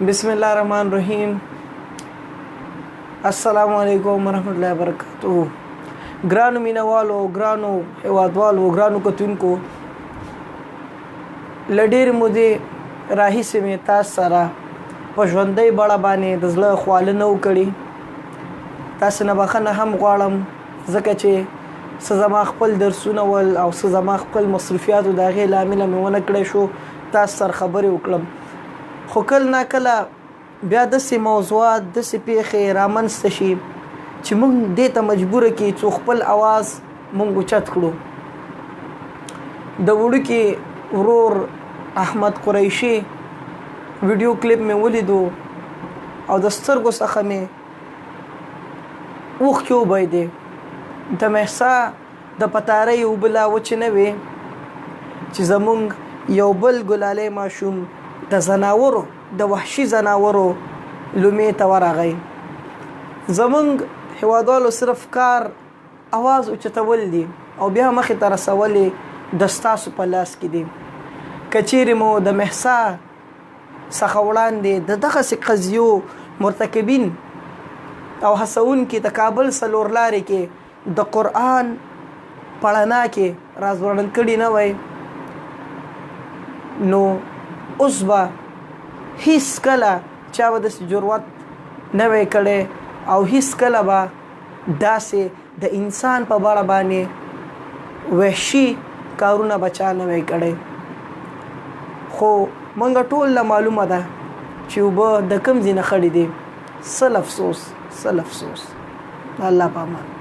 بسم الله الرحمن الرحیم. السلام علیکم ورحمۃ اللہ وبرکاتہ. ګرانو مینوالو، ګرانو هیوادوالو، ګرانو کتونکو، لډیر مودې راهیسې مې تاسو سره په ژوندۍ بڼه باندې د زړه خواله نه وکړي. تاسو نه بخښنه هم غواړم ځکه چې څه زما خپل درسونه ول او څه زما خپل مصروفیاتو د هغې له امله مې ونه کړی شو تاسو سره خبرې وکړم. خو کله ناکله بیا داسې موضوعات داسې پیښې رامنځته شي چې موږ دې ته مجبوره کړي چې خپل اواز موږ اوچت کړو. د وړوکي ورور احمد قریشي ویډیو کلیپ مې ولیدو او د سترګو څخه مې اوښکې وبهېدې. د مهسا د پتارۍ اوبه لا وچې نه وې چې زموږ یو بل ګلالی ماشوم د زناورو د وحشي زناورو لومې ته ورغی. زموږ هیوادوالو صرف کار اواز اوچتول دي او بیا مخې ته رسول د ستاسو په لاس کې دي. که چیرې مو د مهسا څخه وړاندې د دغسې قضیو مرتکبین او هڅونکي د کابل څلور لارې کې د قرآن پړنا کې رازوړل کړي نه وای نو اوس به هیڅ کله چا به داسې جرأت نه وی کړی او هیڅ کله به داسې د انسان په بڼه باندې وحشي کارونه به چا نه وی کړی. خو موږ ټول له معلومه ده چې اوبه د کوم ځای نه خړې دي. سل افسوس، سل افسوس. الله په امان.